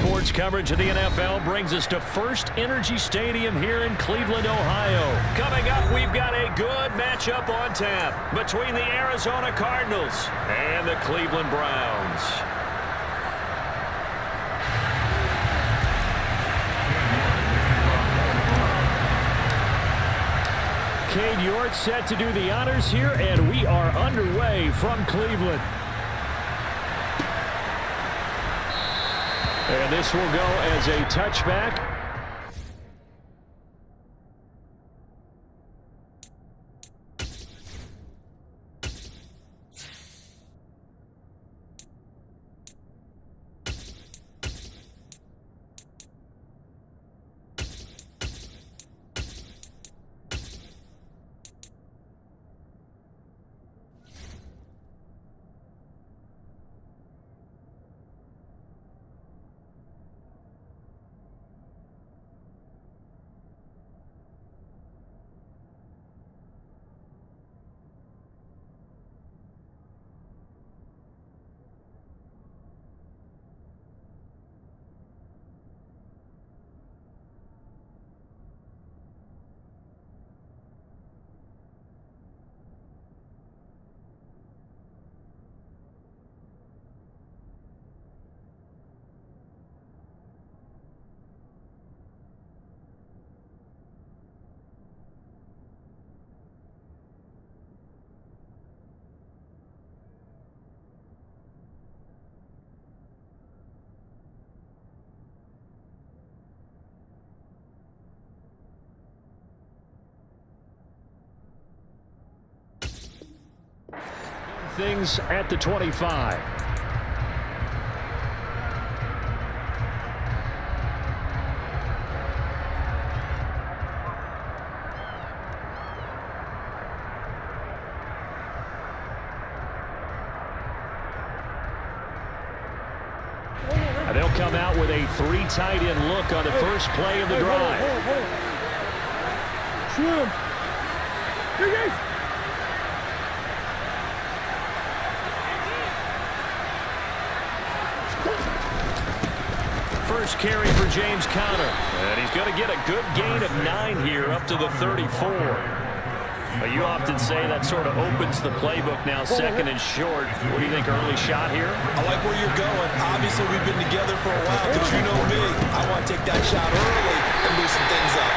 Sports coverage of the NFL brings us to First Energy Stadium here in Cleveland, Ohio. Coming up, we've got a good matchup on tap between the Arizona Cardinals and the Cleveland Browns. Cade York set to do the honors here, and we are underway from Cleveland. And this will go as a touchback. Things at the 25. And they'll come out with a three tight end look on the first play of the drive. First carry for James Conner. And he's going to get a good gain of 9 here up to the 34. But you often say that sort of opens the playbook now, second and short. What do you think, early shot here? I like where you're going. Obviously, we've been together for a while, but you know me. I want to take that shot early and loosen things up.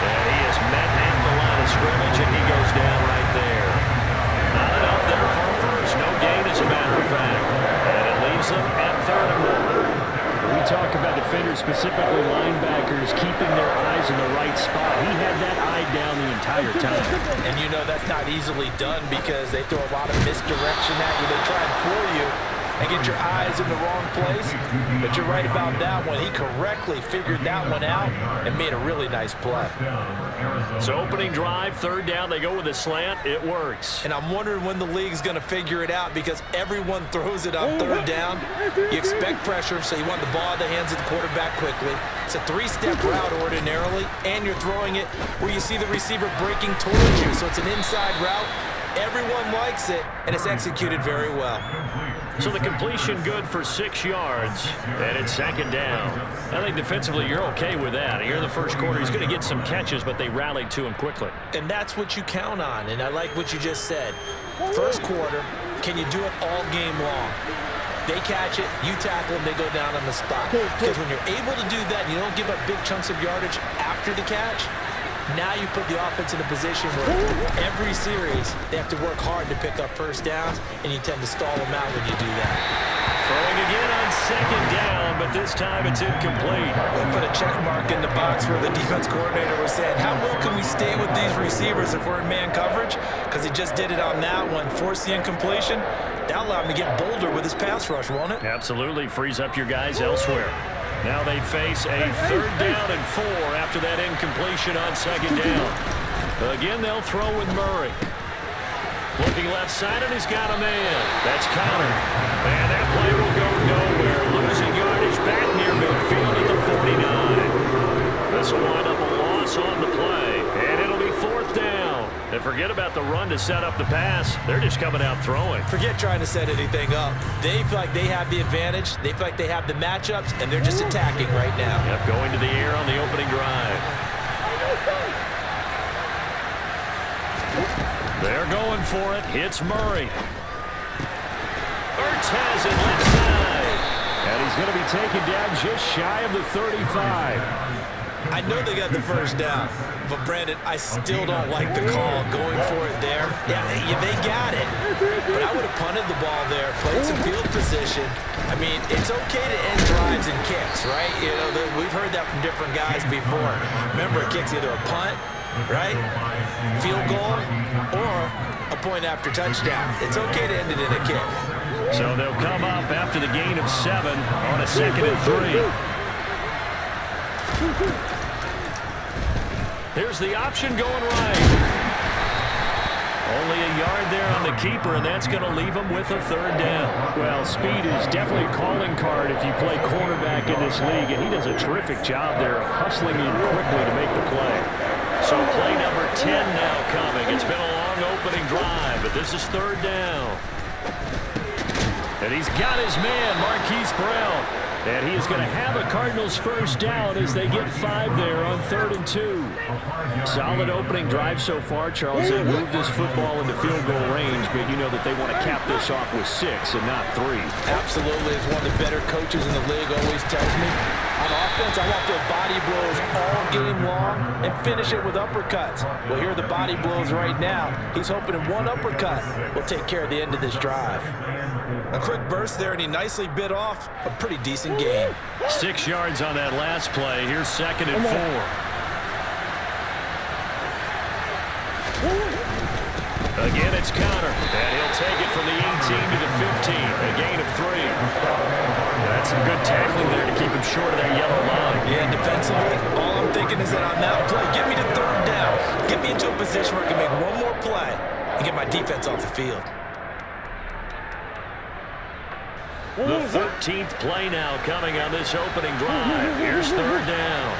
And he is met at the line of scrimmage, and he goes down right there. Not enough there for a first. No gain, as a matter of fact. And it leaves them at 3rd and 1. We talk about defenders, specifically linebackers, keeping their eyes in the right spot. He had that eye down the entire time. And you know that's not easily done because they throw a lot of misdirection at you. They try and fool you and get your eyes in the wrong place. But you're right about that one. He correctly figured that one out and made a really nice play. So opening drive, 3rd down, they go with a slant. It works. And I'm wondering when the league's going to figure it out because everyone throws it on 3rd down. You expect pressure, so you want the ball in the hands of the quarterback quickly. It's a 3-step route ordinarily, and you're throwing it where you see the receiver breaking towards you. So it's an inside route. Everyone likes it, and it's executed very well. So the completion good for 6 yards, and it's 2nd down. I think defensively you're okay with that. Here in the first quarter, he's going to get some catches, but they rallied to him quickly. And that's what you count on, and I like what you just said. First quarter, can you do it all game long? They catch it, you tackle them, they go down on the spot. Because when you're able to do that, and you don't give up big chunks of yardage after the catch, now you put the offense in a position where every series they have to work hard to pick up first downs, and you tend to stall them out when you do that. Throwing again on 2nd down, but this time it's incomplete. We put a check mark in the box where the defense coordinator was saying, how well can we stay with these receivers if we're in man coverage? Because he just did it on that one, forced the incompletion. That'll allow him to get bolder with his pass rush, won't it? Absolutely, frees up your guys elsewhere. Now they face a 3rd down and 4 after that incompletion on 2nd down. Again, they'll throw with Murray. Looking left side, and he's got a man. That's Conner. And that play will go nowhere. Losing yardage back near midfield at the 49. This will wind up a loss on the play, and it'll be 4th down. And forget about the run to set up the pass. They're just coming out throwing. Forget trying to set anything up. They feel like they have the advantage. They feel like they have the matchups, and they're just attacking right now. Yep, going to the air on the opening drive. They're going for it. Hits Murray. Ertz has it left side. And he's going to be taken down just shy of the 35. I know they got the first down, but Brandon, I still don't like the call going for it there. Yeah, they got it, but I would have punted the ball there, played some field position. I mean, it's okay to end drives and kicks, right? You know, we've heard that from different guys before. Remember, a kick's either a punt, right, field goal, or a point after touchdown. It's okay to end it in a kick. So they'll come up after the gain of 7 on a 2nd and 3. Here's the option going right. Only a yard there on the keeper, and that's going to leave him with a 3rd down. Well, speed is definitely a calling card if you play cornerback in this league, and he does a terrific job there of hustling in quickly to make the play. So play number 10 now coming. It's been a long opening drive, but this is 3rd down. And he's got his man, Marquise Brown. And he is going to have a Cardinals first down as they get 5 there on 3rd and 2. Solid opening drive so far, Charles. They moved this football into field goal range, but you know that they want to cap this off with 6 and not 3. Absolutely. As one of the better coaches in the league always tells me, on offense, I want to throw body blows all game long and finish it with uppercuts. Well, here are the body blows right now. He's hoping in one uppercut will take care of the end of this drive. A quick burst there, and he nicely bit off a pretty decent gain. 6 yards on that last play. Here's 2nd and 4. Again, it's Connor, and he'll take it from the 18 to the 15, a gain of 3. That's some good tackling there to keep him short of that yellow line. Yeah, defensively, all I'm thinking is that on that play, get me to 3rd down. Get me into a position where I can make one more play and get my defense off the field. The 13th play now coming on this opening drive. Here's 3rd down.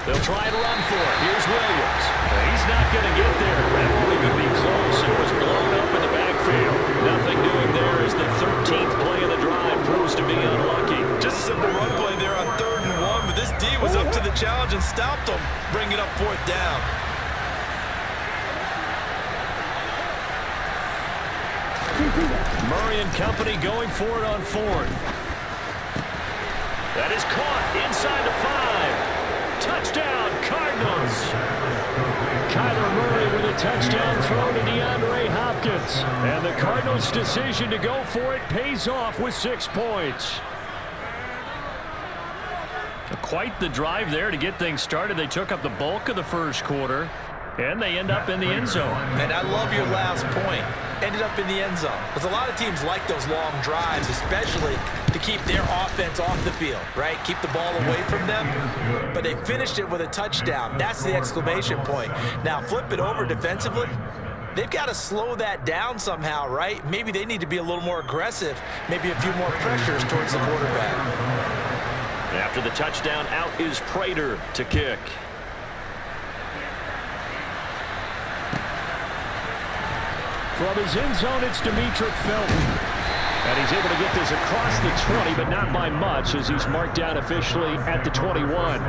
They'll try to run for it. Here's Williams. He's not going to get there. That only going to be close. It was blown up in the backfield. Nothing doing there as the 13th play of the drive proves to be unlucky. Just a simple run play there on 3rd and 1, but this D was up to the challenge and stopped him, bringing up 4th down. Murray and company going for it on 4th. That is caught inside the 5. Touchdown, Cardinals. Kyler Murray with a touchdown throw to DeAndre Hopkins. And the Cardinals' decision to go for it pays off with 6 points. Quite the drive there to get things started. They took up the bulk of the first quarter, and they end up in the end zone. And I love your last point. Ended up in the end zone. Because a lot of teams like those long drives, especially to keep their offense off the field, right? Keep the ball away from them. But they finished it with a touchdown. That's the exclamation point. Now, flip it over defensively. They've got to slow that down somehow, right? Maybe they need to be a little more aggressive. Maybe a few more pressures towards the quarterback. After the touchdown, out is Prater to kick. From his end zone, it's Demetric Felton. And he's able to get this across the 20, but not by much, as he's marked down officially at the 21.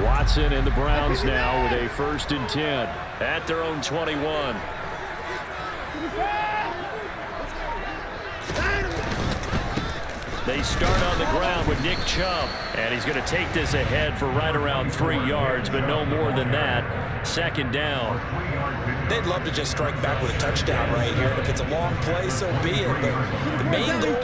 Watson and the Browns now with a 1st and 10 at their own 21. They start on the ground with Nick Chubb, and he's going to take this ahead for right around 3 yards, but no more than that. 2nd down. They'd love to just strike back with a touchdown right here, and if it's a long play, so be it. But the main goal,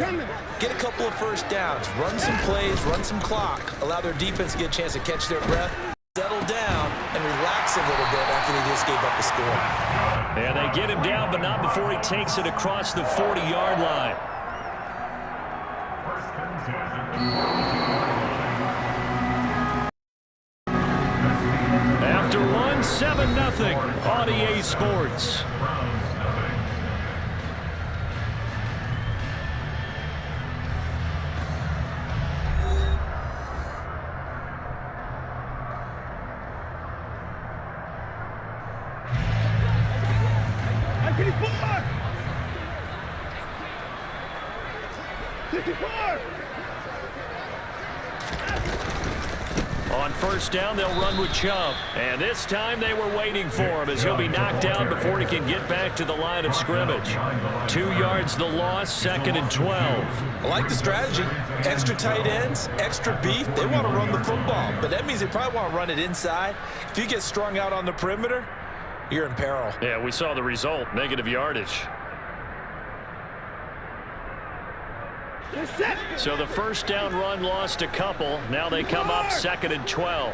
get a couple of first downs, run some plays, run some clock, allow their defense to get a chance to catch their breath, settle down, and relax a little bit after they just gave up the score. And they get him down, but not before he takes it across the 40-yard line. After one, 7-0 on EA Sports. On first down, they'll run with Chubb. And this time they were waiting for him as he'll be knocked down before he can get back to the line of scrimmage. 2 yards the loss, 2nd and 12. I like the strategy. Extra tight ends, extra beef. They want to run the football, but that means they probably want to run it inside. If you get strung out on the perimeter, you're in peril. Yeah, we saw the result, negative yardage. So the first down run lost a couple. Now they come up 2nd and 12.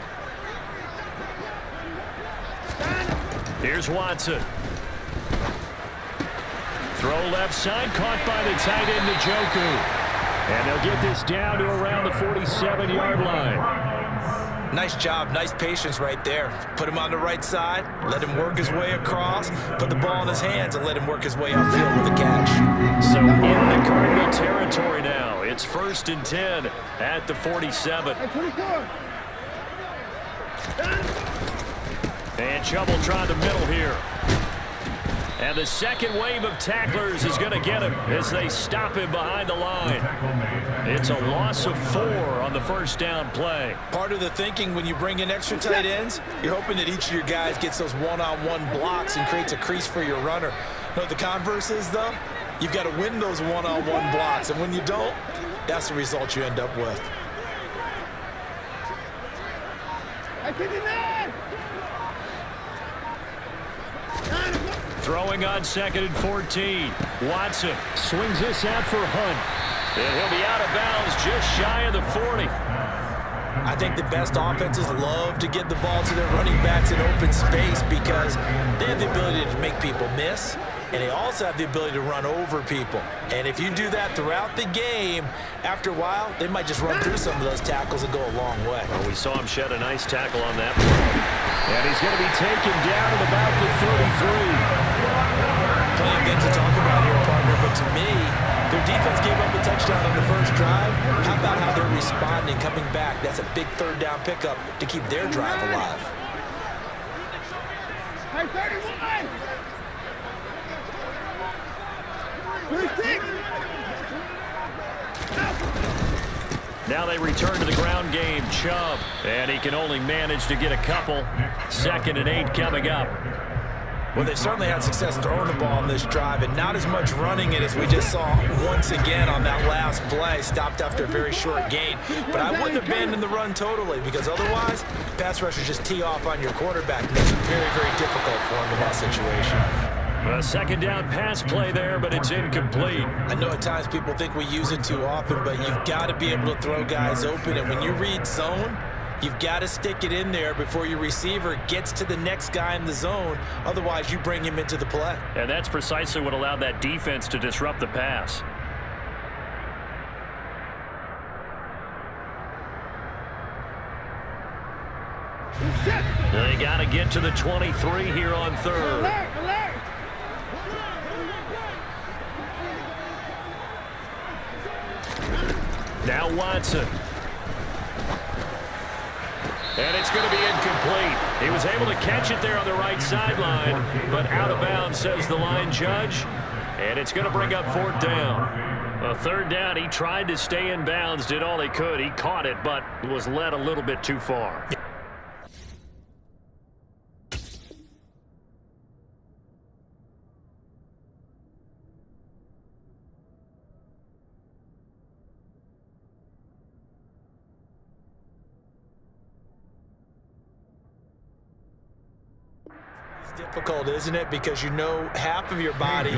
Here's Watson. Throw left side, caught by the tight end Njoku. And they'll get this down to around the 47-yard line. Nice job, nice patience right there. Put him on the right side, let him work his way across, put the ball in his hands, and let him work his way upfield with a catch. So in the Cardinal territory now, it's 1st and 10 at the 47. And Chubb will try the middle here. And the second wave of tacklers is going to get him as they stop him behind the line. It's a loss of 4 on the first down play. Part of the thinking when you bring in extra tight ends, you're hoping that each of your guys gets those one-on-one blocks and creates a crease for your runner. You know what the converse is, though? You've got to win those one-on-one blocks, and when you don't, that's the result you end up with. Throwing on 2nd and 14. Watson swings this out for Hunt. And he'll be out of bounds just shy of the 40. I think the best offenses love to get the ball to their running backs in open space because they have the ability to make people miss, and they also have the ability to run over people. And if you do that throughout the game, after a while, they might just run through some of those tackles and go a long way. Well, we saw him shed a nice tackle on that play. And he's going to be taken down at about the 33. Plenty of things to talk about here, partner, but to me, their defense gave up a touchdown on the first drive. How about how they're responding, coming back? That's a big third down pickup to keep their drive alive. Hey, 31! 36! Now they return to the ground game. Chubb, and he can only manage to get a couple. 2nd and 8 coming up. Well, they certainly had success throwing the ball on this drive, and not as much running it as we just saw once again on that last play. Stopped after a very short gain. But I wouldn't abandon the run totally, because otherwise, pass rushers just tee off on your quarterback. It makes it very, very difficult for him in that situation. A 2nd down pass play there, but it's incomplete. I know at times people think we use it too often, but you've got to be able to throw guys open. And when you read zone, you've got to stick it in there before your receiver gets to the next guy in the zone. Otherwise, you bring him into the play. And that's precisely what allowed that defense to disrupt the pass. They got to get to the 23 here on 3rd. Alert, alert. Now Watson. And it's going to be incomplete. He was able to catch it there on the right sideline, but out of bounds, says the line judge. And it's going to bring up 4th down. A 3rd down, he tried to stay in bounds, did all he could. He caught it, but was led a little bit too far. Difficult, isn't it? Because you know half of your body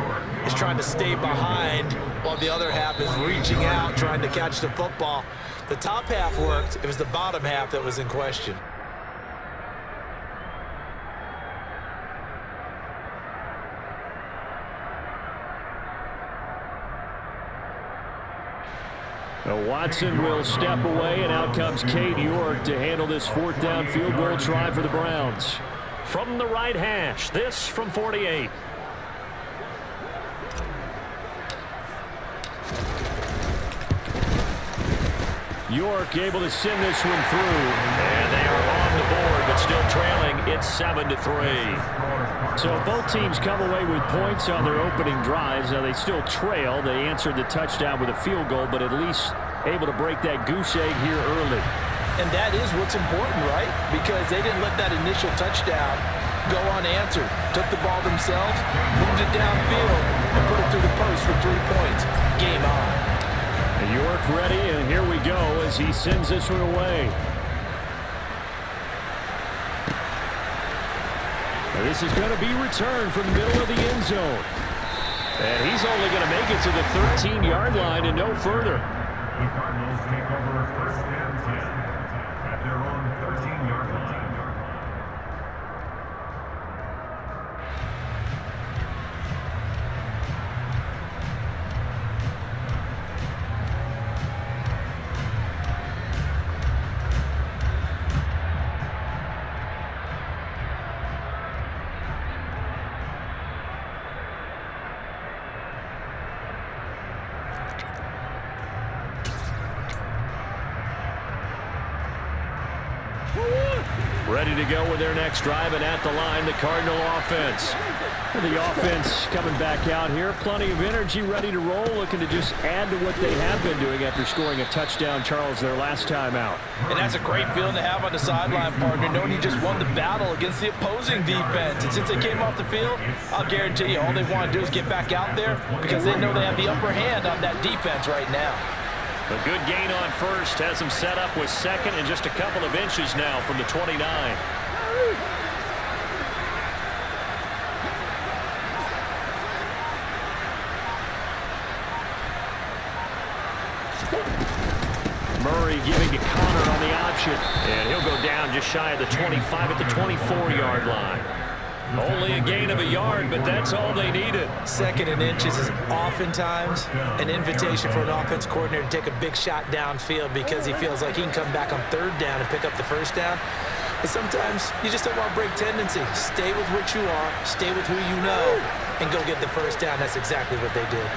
is trying to stay behind while the other half is reaching out, trying to catch the football. The top half worked. It was the bottom half that was in question. Watson will step away, and out comes Cade York to handle this fourth down field goal try for the Browns. From the right hash, this from 48. York able to send this one through, and they are on the board, but still trailing. It's 7-3. So both teams come away with points on their opening drives. Now they still trail. They answered the touchdown with a field goal, but at least able to break that goose egg here early. And that is what's important, right? Because they didn't let that initial touchdown go unanswered. Took the ball themselves, moved it downfield, and put it through the post for 3 points. Game on. York ready, and here we go as he sends this one away. And this is going to be returned from the middle of the end zone. And he's only going to make it to the 13-yard line and no further. The Cardinals take over first and 10 at their own 13-yard line. Ready to go with their next drive, and at the line, the Cardinal offense. The offense coming back out here. Plenty of energy, ready to roll, looking to just add to what they have been doing after scoring a touchdown, Charles, their last time out. And that's a great feeling to have on the sideline, partner, knowing you just won the battle against the opposing defense. And since they came off the field, I'll guarantee you all they want to do is get back out there because they know they have the upper hand on that defense right now. A good gain on first has them set up with second and just a couple of inches now from the 29. Murray giving to Connor on the option, and he'll go down just shy of the 25 at the 24-yard line. Only a gain of a yard, but that's all they needed. Second and inches is oftentimes an invitation for an offense coordinator to take a big shot downfield because he feels like he can come back on third down and pick up the first down. But sometimes you just don't want to break tendency. Stay with what you are, stay with who you know, and go get the first down. That's exactly what they did.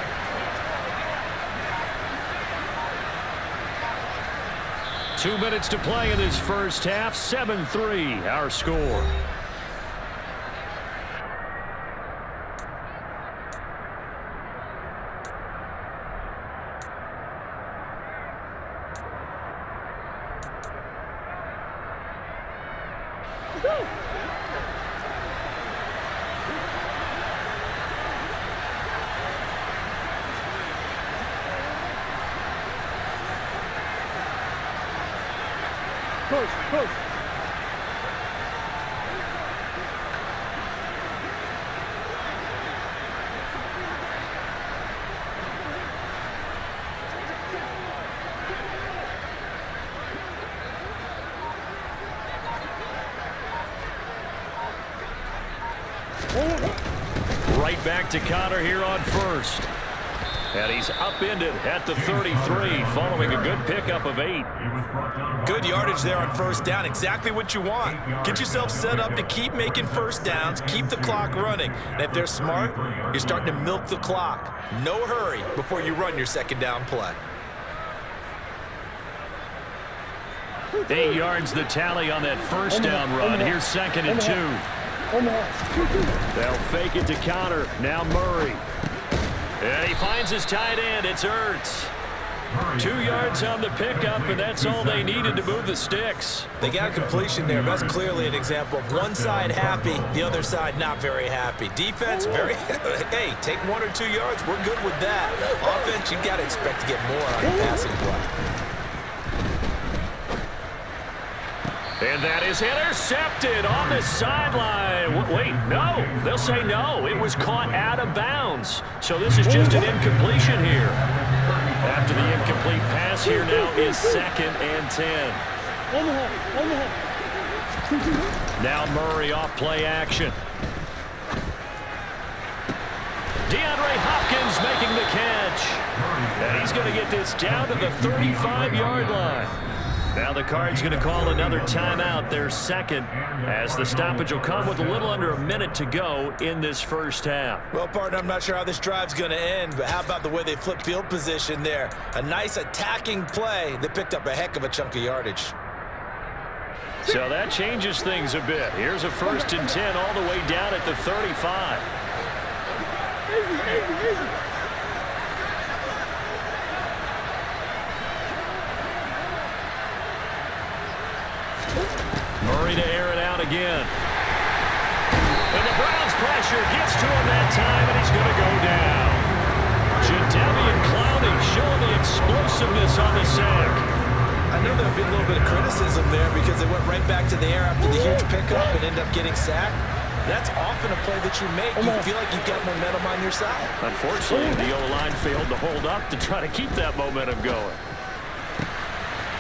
Two minutes to play in this first half. 7-3, our score. Push. Right back to Connor here on first. And he's upended at the 33 following a good pickup of 8. Good yardage there on first down. Exactly what you want. Get yourself set up to keep making first downs, keep the clock running. And if they're smart, you're starting to milk the clock. No hurry before you run your second down play. 8 yards the tally on that first down run. Here's 2nd and 2. They'll fake it to Connor. Now Murray. And he finds his tight end. It's Ertz. 2 yards on the pickup, and that's all they needed to move the sticks. They got a completion there. That's clearly an example of one side happy, the other side not very happy. Defense, very, hey, take 1 or 2 yards. We're good with that. Offense, you got to expect to get more on the passing play. And that is intercepted on the sideline. Wait, no. They'll say no. It was caught out of bounds. So this is just an incompletion here. After the incomplete pass, here now is 2nd and 10. Now Murray off play action. DeAndre Hopkins making the catch. And he's going to get this down to the 35-yard line. Now the Cards going to call another timeout, their second, as the stoppage will come with a little under a minute to go in this first half. Well, partner, I'm not sure how this drive's going to end, but how about the way they flip field position there? A nice attacking play that picked up a heck of a chunk of yardage. So that changes things a bit. Here's a 1st and 10 all the way down at the 35. Murray to air it out again. And the Browns pressure gets to him that time, and he's going to go down. Jadeveon Clowney showing the explosiveness on the sack. I know there'll be a little bit of criticism there because they went right back to the air after the huge pickup and ended up getting sacked. That's often a play that you make. You feel like you've got momentum on your side. Unfortunately, the O-line failed to hold up to try to keep that momentum going.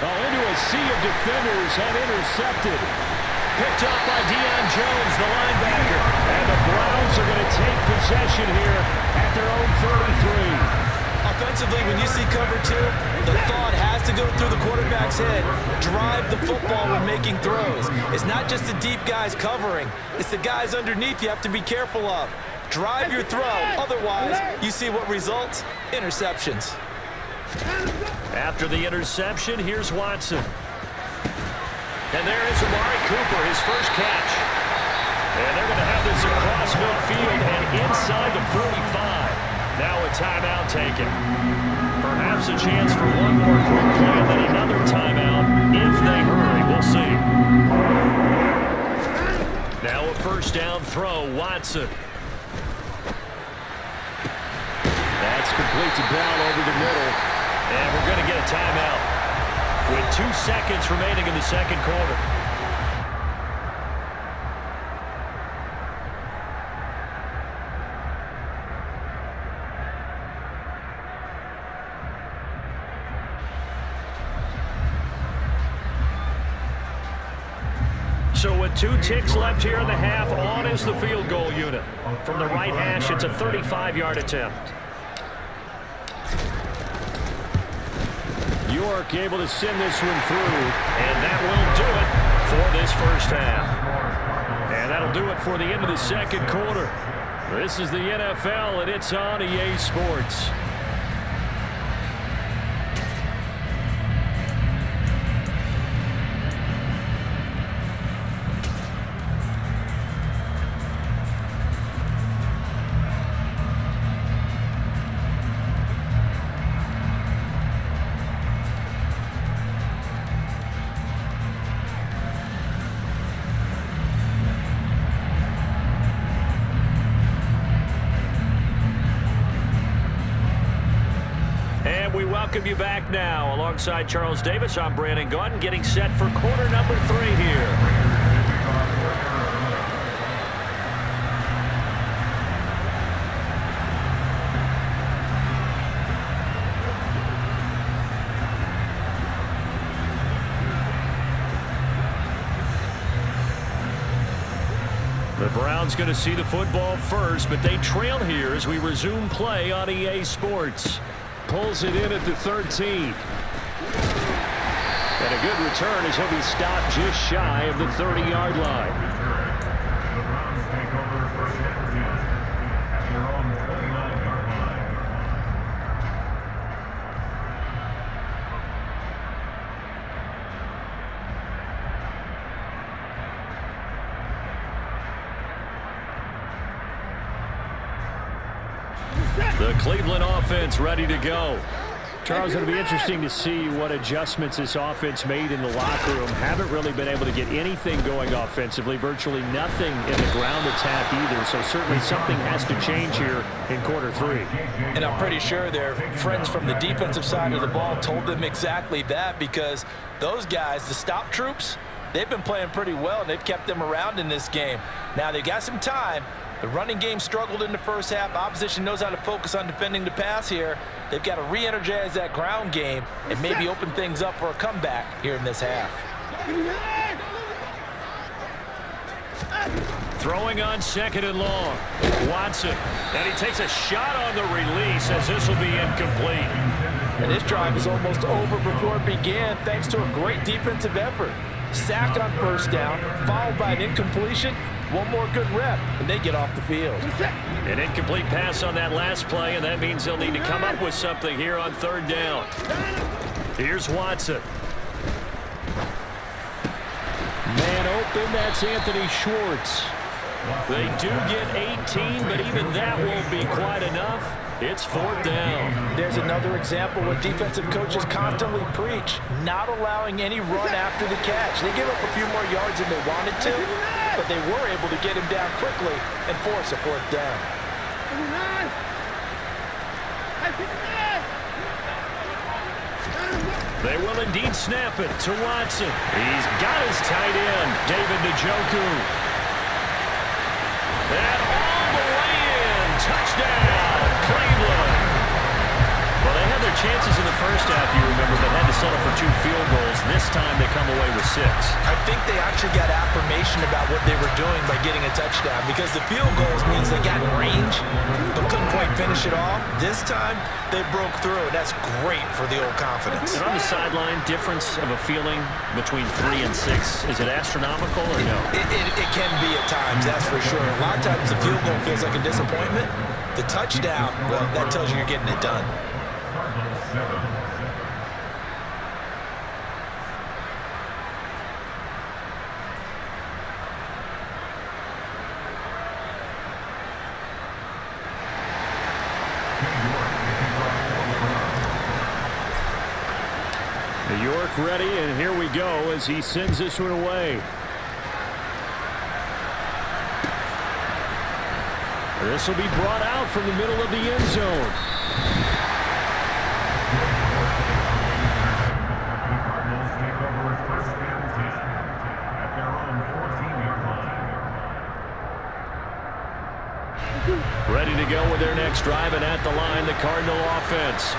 Into a sea of defenders and intercepted. Picked up by Deion Jones, the linebacker. And the Browns are going to take possession here at their own 33. Offensively, when you see cover 2, the thought has to go through the quarterback's head. Drive the football when making throws. It's not just the deep guys covering. It's the guys underneath you have to be careful of. Drive your throw. Otherwise, you see what results? Interceptions. After the interception, here's Watson. And there is Amari Cooper, his first catch. And they're going to have this across midfield and inside the 45. Now a timeout taken. Perhaps a chance for one more quick play and then another timeout if they hurry. We'll see. Now a 1st down throw, Watson. That's complete to Brown over the middle. And we're going to get a timeout with 2 seconds remaining in the second quarter. So with 2 ticks left here in the half, on is the field goal unit. From the right hash, it's a 35-yard attempt. York able to send this one through, and that will do it for this first half. And that'll do it for the end of the second quarter. This is the NFL, and it's on EA Sports. Welcome you back now. Alongside Charles Davis, I'm Brandon Gaudin, getting set for quarter number 3 here. The Browns going to see the football first, but they trail here as we resume play on EA Sports. Pulls it in at the 13. And a good return as he'll be stopped just shy of the 30-yard line. The Browns take over 1st and 10 at their own 29-yard line. The Cleveland offense ready to go. Charles, it'll be interesting to see what adjustments this offense made in the locker room. Haven't really been able to get anything going offensively, virtually nothing in the ground attack either, so certainly something has to change here in quarter 3. And I'm pretty sure their friends from the defensive side of the ball told them exactly that, because those guys, the stop troops, they've been playing pretty well, and they've kept them around in this game. Now, they've got some time. The running game struggled in the first half. Opposition knows how to focus on defending the pass here. They've got to re-energize that ground game and maybe open things up for a comeback here in this half. Throwing on 2nd and long. Watson. And he takes a shot on the release as this will be incomplete. And this drive is almost over before it began thanks to a great defensive effort. Sack on first down, followed by an incompletion. One more good rep, and they get off the field. An incomplete pass on that last play, and that means they'll need to come up with something here on third down. Here's Watson. Man open, that's Anthony Schwartz. They do get 18, but even that won't be quite enough. It's fourth down. There's another example what defensive coaches constantly preach, not allowing any run after the catch. They give up a few more yards than they wanted to, but they were able to get him down quickly and force a fourth down. They will indeed snap it to Watson. He's got his tight end, David Njoku. And all the way in. Touchdown, Cleveland. Well, they had their chances in the first half, you remember, but had to settle for 2 field goals. This time they come away with 6. I think they actually got affirmation about what they were doing by getting a touchdown, because the field goals means they got in range but couldn't quite finish it off. This time they broke through, and that's great for the old confidence. And on the sideline, difference of a feeling between 3 and 6, is it astronomical or no? It can be at times, that's for sure. A lot of times the field goal feels like a disappointment. The touchdown, well, that tells you you're getting it done. New York ready, and here we go as he sends this one away. This will be brought out from the middle of the end zone. Cardinals take over first and 10 at their own 14-yard line. Ready to go with their next drive, and at the line, the Cardinal offense.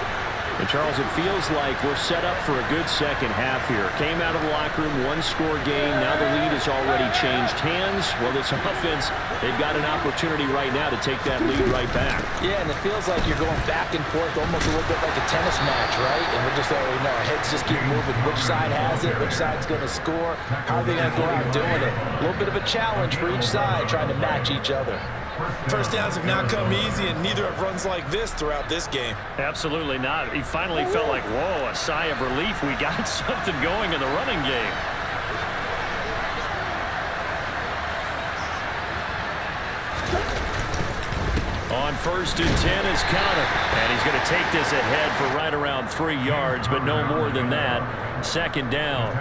And Charles, it feels like we're set up for a good second half here. Came out of the locker room, 1-score game. Now the lead has already changed hands. Well, this offense, they've got an opportunity right now to take that lead right back. Yeah, and it feels like you're going back and forth, almost a little bit like a tennis match, right? And we're just already know our heads just keep moving. Which side has it? Which side's going to score? How are they going to go out doing it? A little bit of a challenge for each side, trying to match each other. First downs have not come easy, and neither have runs like this throughout this game. Absolutely not. He finally felt like, whoa, a sigh of relief. We got something going in the running game. On first and 10 is Conner. And he's going to take this ahead for right around 3 yards, but no more than that. Second down.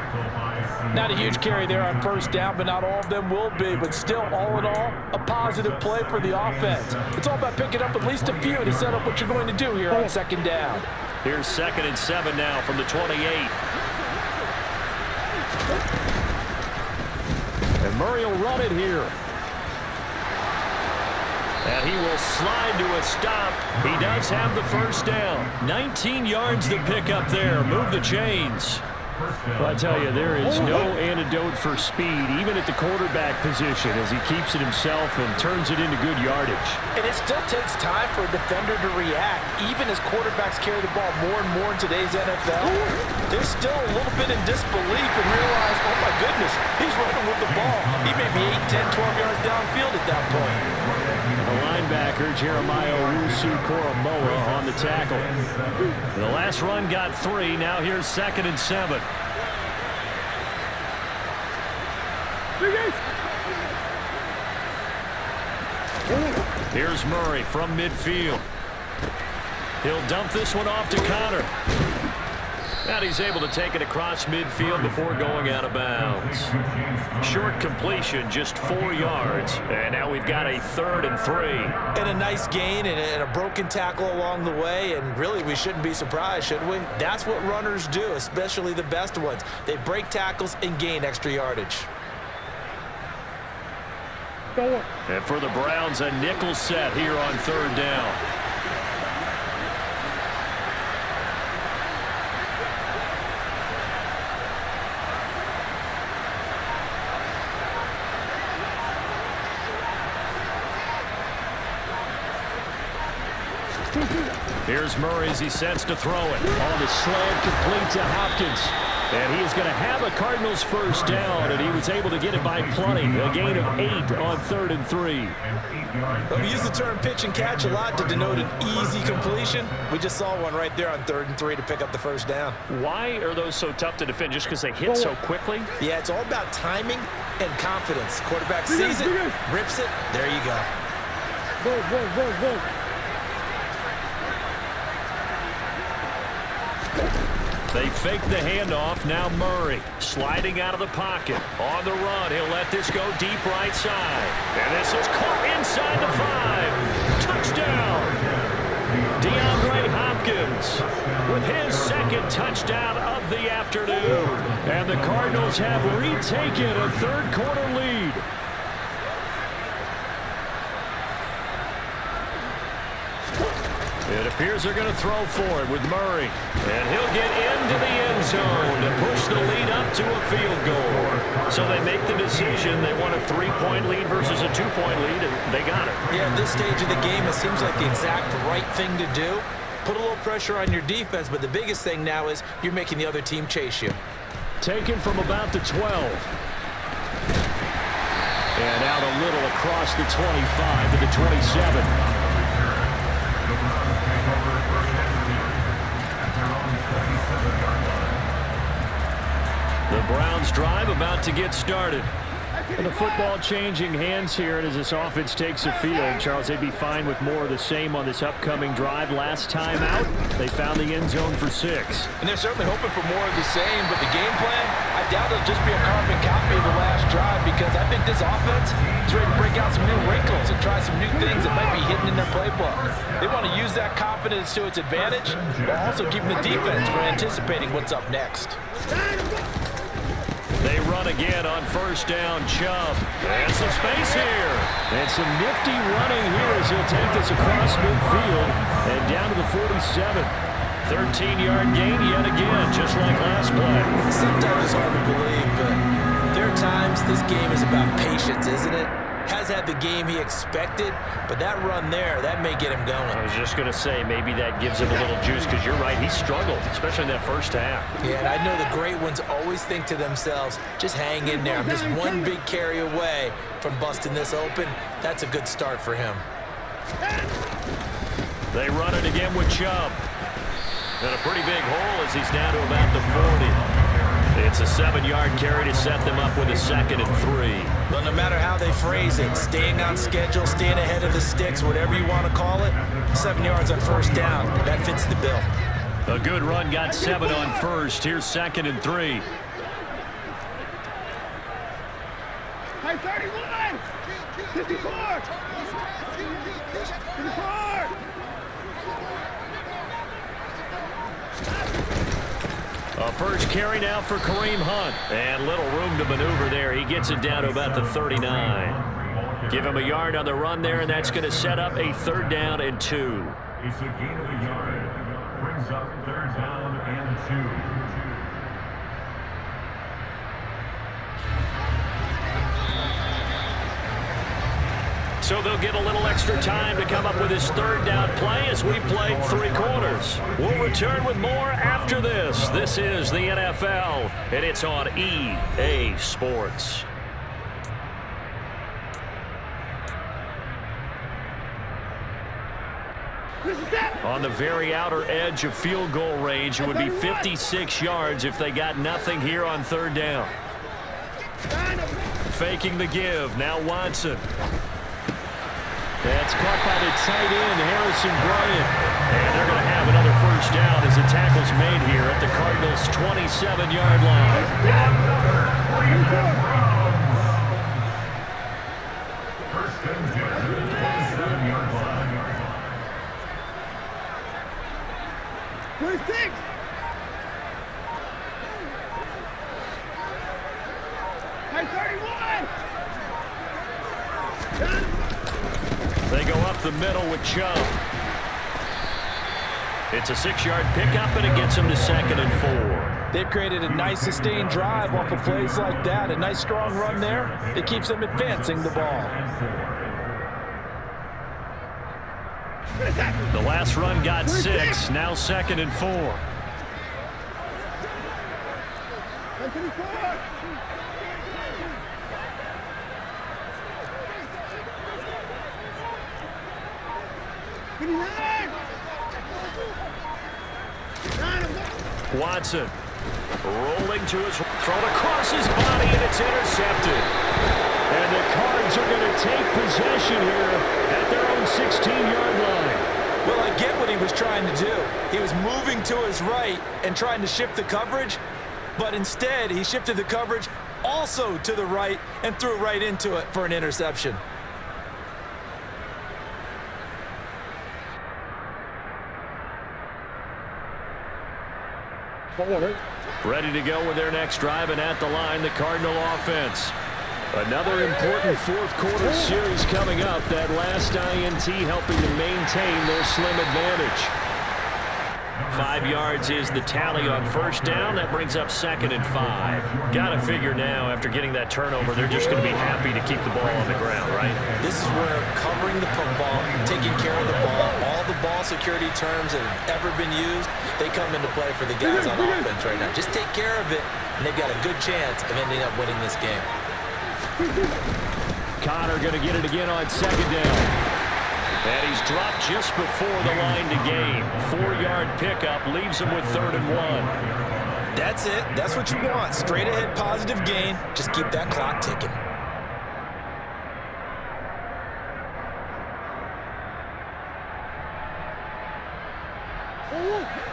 Not a huge carry there on first down, but not all of them will be. But still, all in all, a positive play for the offense. It's all about picking up at least a few to set up what you're going to do here on second down. Here's 2nd and 7 now from the 28. And Murray will run it here. And he will slide to a stop. He does have the first down. 19 yards to pick up there. Move the chains. Well, I tell you, there is no antidote for speed, even at the quarterback position, as he keeps it himself and turns it into good yardage. And it still takes time for a defender to react, even as quarterbacks carry the ball more and more in today's NFL. They're still a little bit in disbelief and realize, oh my goodness, he's running with the ball. He may be 8, 10, 12 yards downfield at that point. The linebacker, Jeremiah Owusu-Koramoah, on the tackle. The last run got 3. Now here's 2nd and 7. Here's Murray from midfield. He'll dump this one off to Conner. And he's able to take it across midfield before going out of bounds. Short completion, just 4 yards. And now we've got a 3rd and 3. And a nice gain and a broken tackle along the way. And really, we shouldn't be surprised, should we? That's what runners do, especially the best ones. They break tackles and gain extra yardage. And for the Browns, a nickel set here on 3rd down. Here's Murray as he sets to throw it. On the slant, complete to Hopkins. And he is going to have a Cardinals first down, and he was able to get it by plenty. A gain of 8 on 3rd and 3. Well, we use the term pitch and catch a lot to denote an easy completion. We just saw one right there on 3rd and 3 to pick up the first down. Why are those so tough to defend? Just because they hit so quickly? Yeah, it's all about timing and confidence. Quarterback sees it, rips it, there you go. Go. They fake the handoff. Now Murray sliding out of the pocket. On the run, he'll let this go deep right side. And this is caught inside the 5. Touchdown! DeAndre Hopkins with his second touchdown of the afternoon. And the Cardinals have retaken a third-quarter lead. It appears they're going to throw for it with Murray. And he'll get into the end zone to push the lead up to a field goal. So they make the decision. They want a 3-point lead versus a 2-point lead, and they got it. Yeah, at this stage of the game, it seems like the exact right thing to do. Put a little pressure on your defense, but the biggest thing now is you're making the other team chase you. Taken from about the 12. And out a little across the 25 to the 27. The Browns drive about to get started. And the football changing hands here, and as this offense takes the field, Charles, they'd be fine with more of the same on this upcoming drive. Last time out, they found the end zone for 6. And they're certainly hoping for more of the same, but the game plan, I doubt it'll just be a carbon copy of the last drive, because I think this offense is ready to break out some new wrinkles and try some new things that might be hidden in their playbook. They want to use that confidence to its advantage, while also keeping the defense from anticipating what's up next. They run again on first down. Chubb. And some space here. And some nifty running here as he'll take this across midfield and down to the 47. 13-yard gain yet again, just like last play. Sometimes it's hard to believe, but there are times this game is about patience, isn't it? Has had the game he expected, but that run there, that may get him going. I was just going to say, maybe that gives him a little juice, because you're right, he struggled, especially in that first half. Yeah, and I know the great ones always think to themselves, just hang in there. I'm just one big carry away from busting this open. That's a good start for him. They run it again with Chubb. And a pretty big hole as he's down to about the 40. It's a 7-yard carry to set them up with a 2nd and 3. Well, no matter how they phrase it, staying on schedule, staying ahead of the sticks, whatever you want to call it, 7 yards on first down, that fits the bill. A good run, got 7 on first. Here's 2nd and 3. Hey, 31! 54! 54! A first carry now for Kareem Hunt. And little room to maneuver there. He gets it down to about the 39. Give him a yard on the run there, and that's going to set up a 3rd down and 2. It's a gain of a yard. Brings up 3rd down and 2. So they'll get a little extra time to come up with his 3rd down play as we played 3 quarters. We'll return with more after this. This is the NFL, and it's on EA Sports. On the very outer edge of field goal range, it would be 56 yards if they got nothing here on 3rd down. Faking the give, now Watson. That's caught by the tight end, Harrison Bryant. And they're going to have another first down as the tackle's made here at the Cardinals' 27-yard line. First and 10, 27-yard line. 26! Hey, 31! They go up the middle with Chubb. It's a 6-yard pickup, and it gets them to 2nd and 4. They've created a nice sustained drive off of plays like that. A nice strong run there. It keeps them advancing the ball. The last run got 6. Now 2nd and 4. Watson rolling to his thrown across his body, and it's intercepted. And the Cards are going to take possession here at their own 16-yard line. Well, I get what he was trying to do. He was moving to his right and trying to shift the coverage, but instead he shifted the coverage also to the right and threw right into it for an interception. Ready to go with their next drive, and at the line, the Cardinal offense. Another important fourth-quarter series coming up. That last INT helping to maintain their slim advantage. 5 yards is the tally on first down. That brings up 2nd and 5. Got to figure now, after getting that turnover, they're just going to be happy to keep the ball on the ground, right? This is where covering the football, taking care of the ball, all the ball security terms that have ever been used, they come into play for the guys on offense right now. Just take care of it, and they've got a good chance of ending up winning this game. Connor going to get it again on 2nd down. And he's dropped just before the line to gain. 4-yard pickup leaves him with 3rd and 1. That's it. That's what you want. Straight ahead positive gain. Just keep that clock ticking.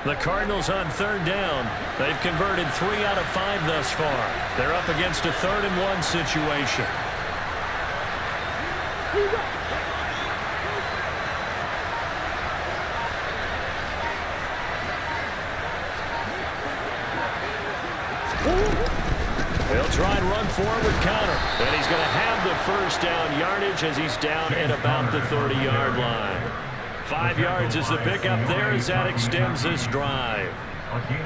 The Cardinals on 3rd down. They've converted 3 out of 5 thus far. They're up against a 3rd and 1 situation. He'll try and run forward with Connor. And he's going to have the first down yardage as he's down at about the 30-yard line. 5 yards is the pickup there as that extends this drive.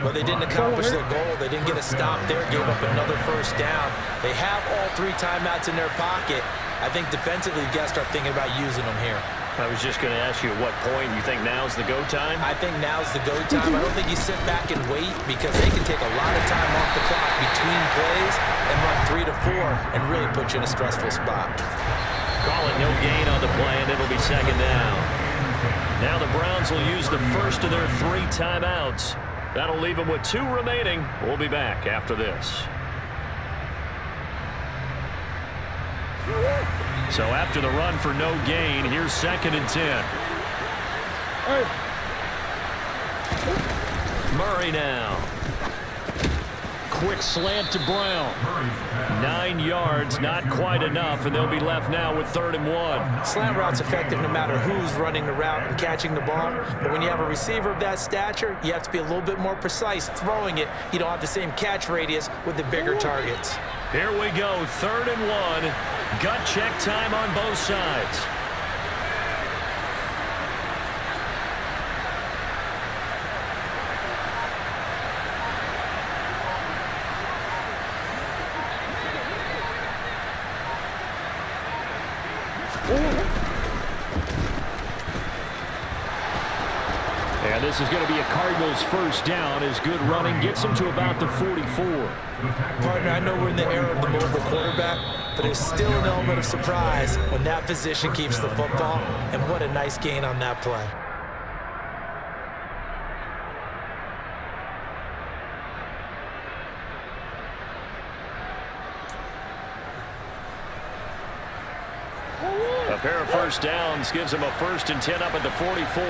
But they didn't accomplish their goal. They didn't get a stop there, gave up another first down. They have all 3 timeouts in their pocket. I think defensively, you got to start thinking about using them here. I was just going to ask you at what point you think now's the go time? I think now's the go time. I don't think you sit back and wait because they can take a lot of time off the clock between plays and run 3 to 4 and really put you in a stressful spot. Call it no gain on the play, and it'll be 2nd down. Now the Browns will use the first of their 3 timeouts. That'll leave them with 2 remaining. We'll be back after this. So after the run for no gain, here's 2nd and 10. Murray now. Quick slant to Brown. 9 yards, not quite enough, and they'll be left now with 3rd and 1. Slant route's effective no matter who's running the route and catching the ball. But when you have a receiver of that stature, you have to be a little bit more precise throwing it. You don't have the same catch radius with the bigger targets. Here we go, 3rd and 1. Gut check time on both sides. And this is going to be a Cardinals first down as good running gets them to about the 44. Partner, I know we're in the era of the mobile quarterback, but there's still an element of surprise when that position keeps the football, and what a nice gain on that play. A pair of first downs gives them a 1st and 10 up at the 44.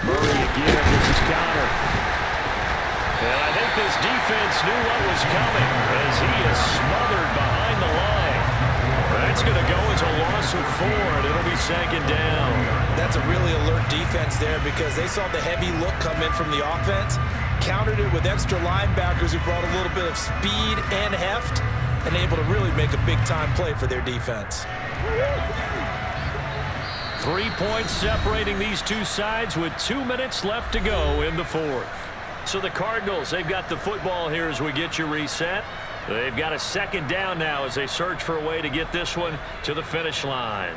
Murray again. This is Connor. And I think this defense knew what was coming as he is smothered behind the line. That's going to go as a loss of 4, and it'll be 2nd down. That's a really alert defense there because they saw the heavy look come in from the offense, countered it with extra linebackers who brought a little bit of speed and heft, and able to really make a big-time play for their defense. 3 points separating these two sides with 2 minutes left to go in the 4th. So the Cardinals, they've got the football here as we get you reset. They've got a second down now as they search for a way to get this one to the finish line.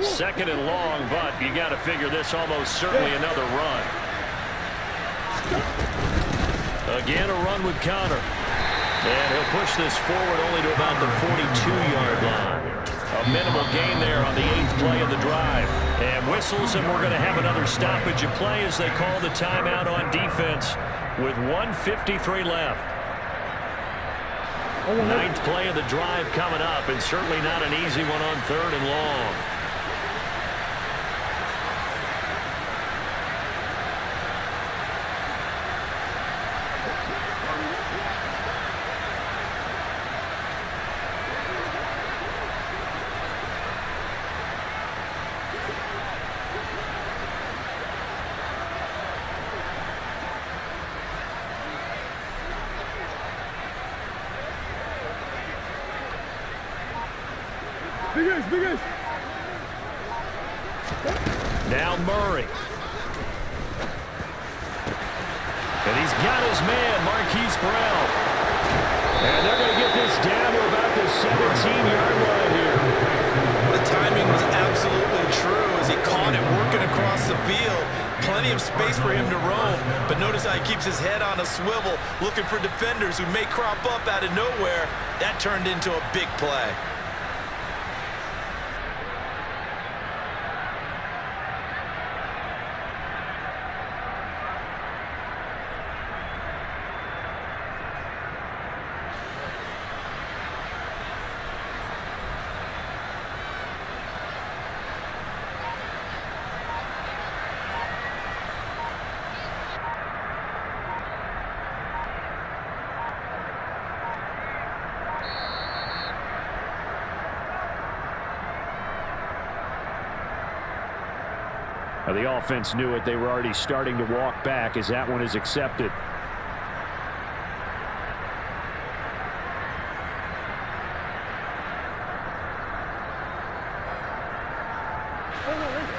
Second and long, but you got to figure this almost certainly another run. Again, a run with Connor. And he'll push this forward only to about the 42-yard line. A minimal gain there on the 8th play of the drive. And whistles, and we're going to have another stoppage of play as they call the timeout on defense with 1:53 left. 9th play of the drive coming up, and certainly not an easy one on 3rd and long. Biggest. Now Murray. And he's got his man, Marquise Brown. And they're going to get this down to about the 17-yard line here. The timing was absolutely true as he caught it working across the field. Plenty of space for him to roam, but notice how he keeps his head on a swivel, looking for defenders who may crop up out of nowhere. That turned into a big play. The offense knew it. They were already starting to walk back as that one is accepted.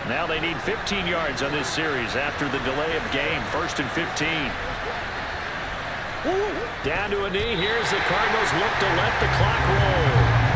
Now they need 15 yards on this series after the delay of game. 1st and 15. Down to a knee. Here's the Cardinals look to let the clock roll.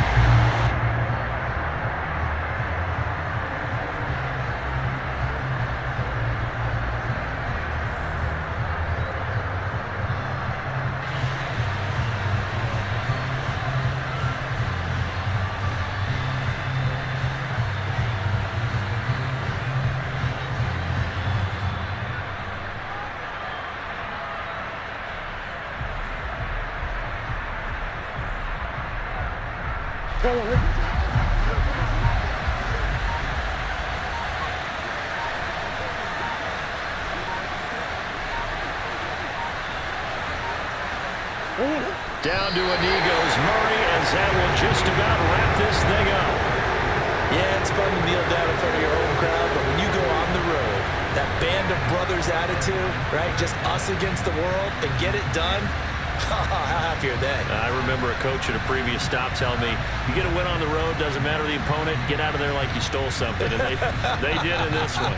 Down to a knee goes Murray, as that will just about wrap this thing up. Yeah, it's fun to kneel down in front of your home crowd, but when you go on the road, that band of brothers attitude, right, just us against the world, and get it done, how happy are they? I remember a coach at a previous stop telling me, you get a win on the road, doesn't matter the opponent, get out of there like you stole something. And they did in this one.